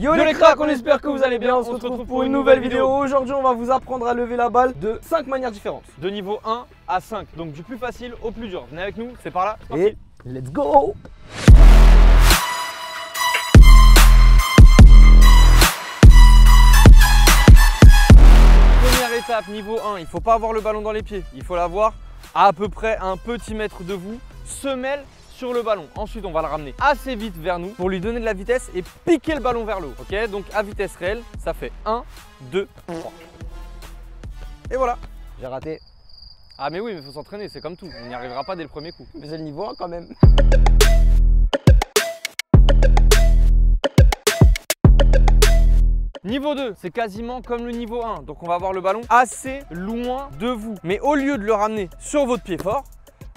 Yo les cracks, on espère que vous allez bien, on se retrouve pour une nouvelle vidéo. Aujourd'hui on va vous apprendre à lever la balle de 5 manières différentes. De niveau 1 à 5, donc du plus facile au plus dur. Venez avec nous, c'est par là, c'est Et parti. let's go! Première étape, niveau 1, il ne faut pas avoir le ballon dans les pieds. Il faut l'avoir à peu près un petit mètre de vous, semelle sur le ballon. Ensuite, on va le ramener assez vite vers nous pour lui donner de la vitesse et piquer le ballon vers le haut. Ok, donc à vitesse réelle, ça fait 1, 2, 3. Et voilà. J'ai raté. Ah mais oui, mais il faut s'entraîner, c'est comme tout. On n'y arrivera pas dès le premier coup. Mais c'est le niveau 1 quand même. Niveau 2, c'est quasiment comme le niveau 1. Donc on va avoir le ballon assez loin de vous. Mais au lieu de le ramener sur votre pied fort,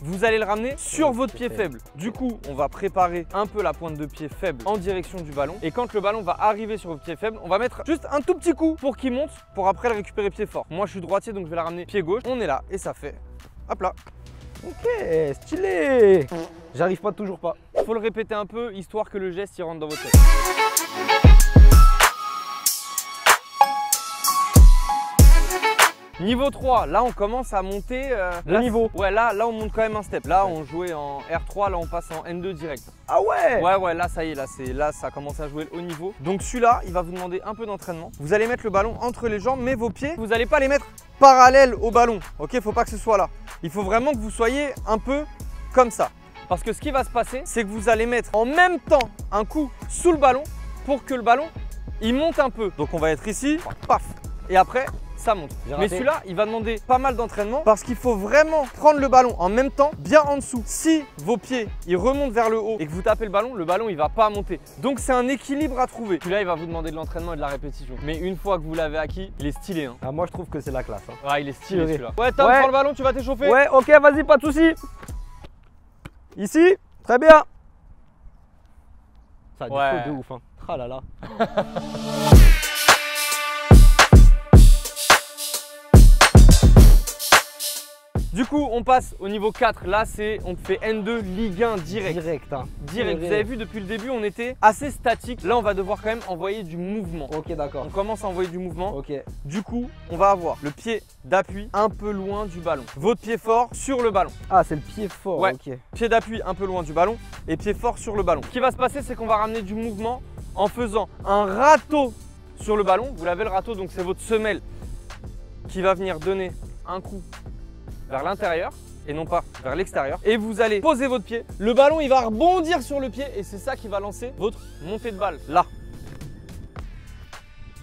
vous allez le ramener sur votre pied faible. Du coup, on va préparer un peu la pointe de pied faible en direction du ballon. Et quand le ballon va arriver sur votre pied faible, on va mettre juste un tout petit coup pour qu'il monte, pour après le récupérer pied fort. Moi, je suis droitier, donc je vais la ramener pied gauche. On est là et ça fait, hop là. Ok, stylé. J'arrive pas, toujours pas. Faut le répéter un peu, histoire que le geste il rentre dans votre tête. Niveau 3, là on commence à monter le niveau. Ouais, là on monte quand même un step. Là on jouait en R3, là on passe en N2 direct. Ah ouais? Ouais, là ça y est, là ça commence à jouer le haut niveau. Donc celui-là, il va vous demander un peu d'entraînement. Vous allez mettre le ballon entre les jambes, mais vos pieds, vous n'allez pas les mettre parallèles au ballon. Ok, faut pas que ce soit là. Il faut vraiment que vous soyez un peu comme ça. Parce que ce qui va se passer, c'est que vous allez mettre en même temps un coup sous le ballon pour que le ballon, il monte un peu. Donc on va être ici, paf, et après, ça monte. Mais celui-là, il va demander pas mal d'entraînement parce qu'il faut vraiment prendre le ballon en même temps, bien en dessous. Si vos pieds, ils remontent vers le haut et que vous tapez le ballon, il va pas monter. Donc c'est un équilibre à trouver. Celui-là, il va vous demander de l'entraînement et de la répétition. Mais une fois que vous l'avez acquis, il est stylé. Hein. Ah, moi je trouve que c'est la classe. Hein. Ouais, il est stylé celui-là. Ouais, Tom, prends le ballon, tu vas t'échauffer. Ouais, ok, vas-y, pas de soucis. Ici, très bien. Ça a du feu de ouf. Hein. Ah là là. Du coup, on passe au niveau 4. Là, on fait N2 Ligue 1 direct. Direct. Vous avez vu, depuis le début, on était assez statique. Là, on va devoir quand même envoyer du mouvement. Ok, d'accord. On commence à envoyer du mouvement. Ok. Du coup, on va avoir le pied d'appui un peu loin du ballon. Votre pied fort sur le ballon. Ah, c'est le pied fort. Ouais. Ok. Pied d'appui un peu loin du ballon et pied fort sur le ballon. Ce qui va se passer, c'est qu'on va ramener du mouvement en faisant un râteau sur le ballon. Vous l'avez le râteau, donc c'est votre semelle qui va venir donner un coup vers l'intérieur et non pas vers l'extérieur. Et vous allez poser votre pied. Le ballon, il va rebondir sur le pied et c'est ça qui va lancer votre montée de balle. Là.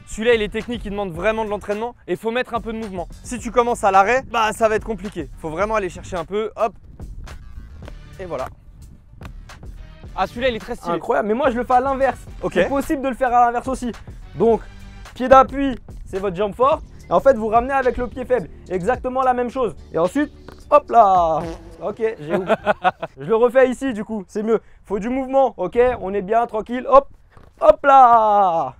Celui-là, il est technique, il demande vraiment de l'entraînement et il faut mettre un peu de mouvement. Si tu commences à l'arrêt, bah ça va être compliqué. Il faut vraiment aller chercher un peu, hop. Et voilà. Ah, celui-là, il est très stylé. Incroyable, mais moi je le fais à l'inverse. Ok. C'est possible de le faire à l'inverse aussi. Donc, pied d'appui, c'est votre jambe forte. Et en fait, vous ramenez avec le pied faible. Exactement la même chose. Et ensuite, hop là. Ok, j'ai oublié. Je le refais ici du coup, c'est mieux. Faut du mouvement, ok. On est bien, tranquille. Hop, hop là.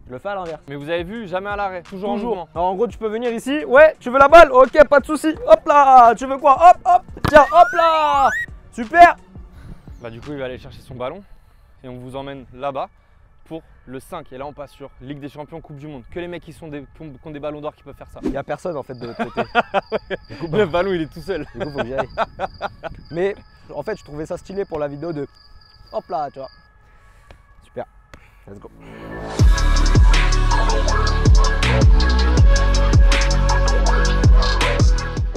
Je le fais à l'inverse. Mais vous avez vu, jamais à l'arrêt, toujours en mouvement. Alors, en gros, tu peux venir ici. Ouais, tu veux la balle? Ok, pas de souci. Hop là. Tu veux quoi? Hop, hop. Tiens, hop là. Super. Bah du coup, il va aller chercher son ballon et on vous emmène là-bas pour le 5. Et là, on passe sur Ligue des Champions, Coupe du Monde. Que les mecs qui ont des ballons d'or qui peuvent faire ça. Il n'y a personne en fait de l'autre côté. Du coup, le ballon, il est tout seul. Du coup, faut que j'y aille. Mais en fait, je trouvais ça stylé pour la vidéo de hop là, tu vois. Super. Let's go.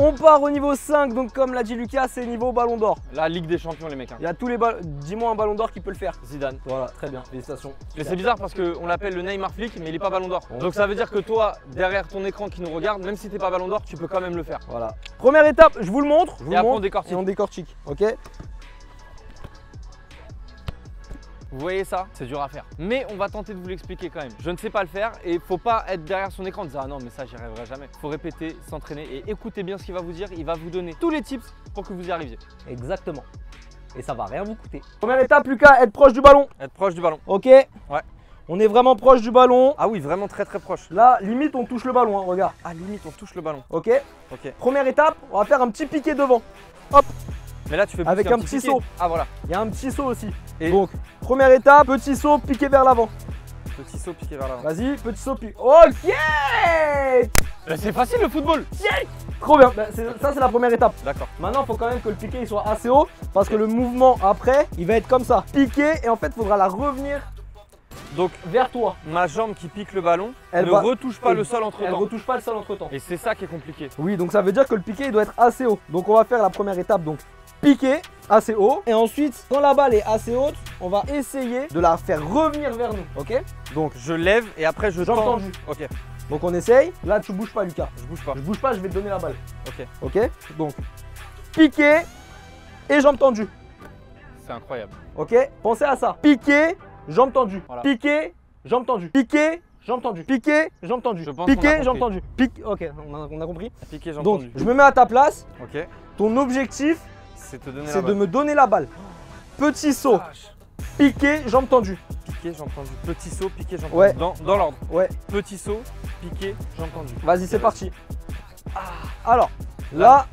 On part au niveau 5, donc comme l'a dit Lucas, c'est niveau ballon d'or. La Ligue des Champions, les mecs. Hein. Il y a tous les ballons. Dis-moi un ballon d'or qui peut le faire. Zidane. Voilà, très bien, félicitations. Mais c'est bizarre parce qu'on l'appelle le Neymar Flick, mais il n'est pas ballon d'or. Donc ça veut dire que toi, derrière ton écran qui nous regarde, même si tu n'es pas ballon d'or, tu peux quand même le faire. Voilà. Première étape, je vous le montre. Et après, on décortique. Et on décortique, ok. Vous voyez ça? C'est dur à faire. Mais on va tenter de vous l'expliquer quand même. Je ne sais pas le faire et il ne faut pas être derrière son écran en disant ah non mais ça j'y arriverai jamais. Il faut répéter, s'entraîner et écoutez bien ce qu'il va vous dire. Il va vous donner tous les tips pour que vous y arriviez. Exactement. Et ça va rien vous coûter. Première étape Lucas, être proche du ballon. Être proche du ballon. Ok. Ouais. On est vraiment proche du ballon. Ah oui, vraiment très proche. Là, limite on touche le ballon, hein, regarde. Ah limite on touche le ballon. Ok. Ok. Première étape, on va faire un petit piqué devant. Hop. Mais là, tu fais avec un petit saut. Ah voilà. Il y a un petit saut aussi. Et donc, première étape, petit saut, piqué vers l'avant. Petit saut piqué vers l'avant. Vas-y, petit saut, puis. Ok. C'est facile le football. Trop bien. Bah, ça, c'est la première étape. D'accord. Maintenant, il faut quand même que le piqué il soit assez haut parce que le mouvement après, il va être comme ça. Piqué et en fait, il faudra la revenir Donc vers toi. ma jambe qui pique le ballon Elle ne va- retouche pas le sol entre Elle temps. retouche pas le sol entre temps. Et c'est ça qui est compliqué. Oui, donc ça veut dire que le piqué il doit être assez haut. Donc on va faire la première étape. Donc piqué assez haut. Et ensuite, quand la balle est assez haute, on va essayer de la faire revenir vers nous. Ok? Donc Je lève et après je Jambe tends. tendue. Ok, Donc on essaye. Là, tu bouges pas, Lucas. je bouge pas. Je bouge pas, je vais te donner la balle. Ok, Ok? Donc piqué et jambe tendue. c'est incroyable. Ok? Pensez à ça. Piqué, jambe tendue. Voilà. Piqué, jambe tendue. Piqué, jambe tendue. Piqué, jambe tendue. Je pense qu'on a Piqué, compris. jambe tendue. Pique. Ok, on a compris. Piqué, jambe Donc tendue. je me mets à ta place. Ok, Ton objectif, c'est te donner la c'est de balle. me donner la balle. Petit saut. Vache. Piqué, jambe tendue. Piqué, jambe tendue. Petit saut, piqué, jambe Ouais. tendue. Dans l'ordre. Ouais, Petit saut, piqué, jambe tendue. vas-y, c'est Ok, parti. Alors, là,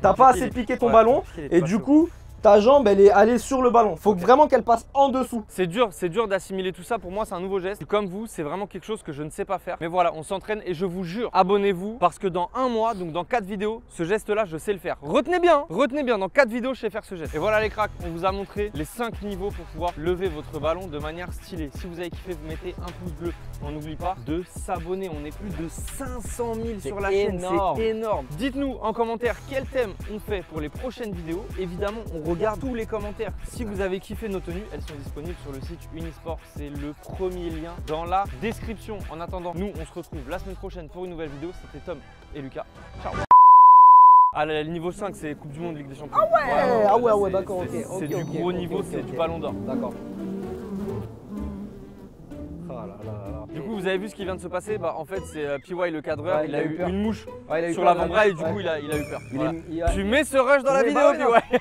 t'as Non, pas piqué, assez il est- piqué ton ouais, ballon piqué, il est et pas du chaud. coup, ta jambe, elle est allée sur le ballon. Faut vraiment qu'elle passe en dessous. C'est dur d'assimiler tout ça. Pour moi, c'est un nouveau geste. Comme vous, c'est vraiment quelque chose que je ne sais pas faire. Mais voilà, on s'entraîne et je vous jure, abonnez-vous parce que dans un mois, donc dans 4 vidéos, ce geste-là, je sais le faire. Retenez bien, dans 4 vidéos, je sais faire ce geste. Et voilà les cracks, on vous a montré les 5 niveaux pour pouvoir lever votre ballon de manière stylée. Si vous avez kiffé, vous mettez un pouce bleu. On n'oublie pas de s'abonner. On est plus de 500 000 sur la chaîne. énorme. C'est énorme. Dites-nous en commentaire quel thème on fait pour les prochaines vidéos. Évidemment, on regarde tous les commentaires. Si vous avez kiffé nos tenues, elles sont disponibles sur le site Unisport. C'est le premier lien dans la description. En attendant, nous, on se retrouve la semaine prochaine pour une nouvelle vidéo. C'était Tom et Lucas. Ciao. Ah, le niveau 5, c'est Coupe du Monde, Ligue des Champions. Ah ouais, c'est- d'accord, c'est- ok, C'est ok, du ok, gros ok, niveau, ok, c'est ok. du ballon d'or. D'accord. Ah là là là. Du coup, vous avez vu ce qui vient de se passer? Bah, en fait, c'est PY le cadreur. Ouais, il a eu peur. une mouche Ouais, il a eu sur peur, l'avant-bras et du ouais. coup, il a eu peur. Il Voilà. est- il a- Tu mets ce rush dans la Mais vidéo, bah ouais, PY.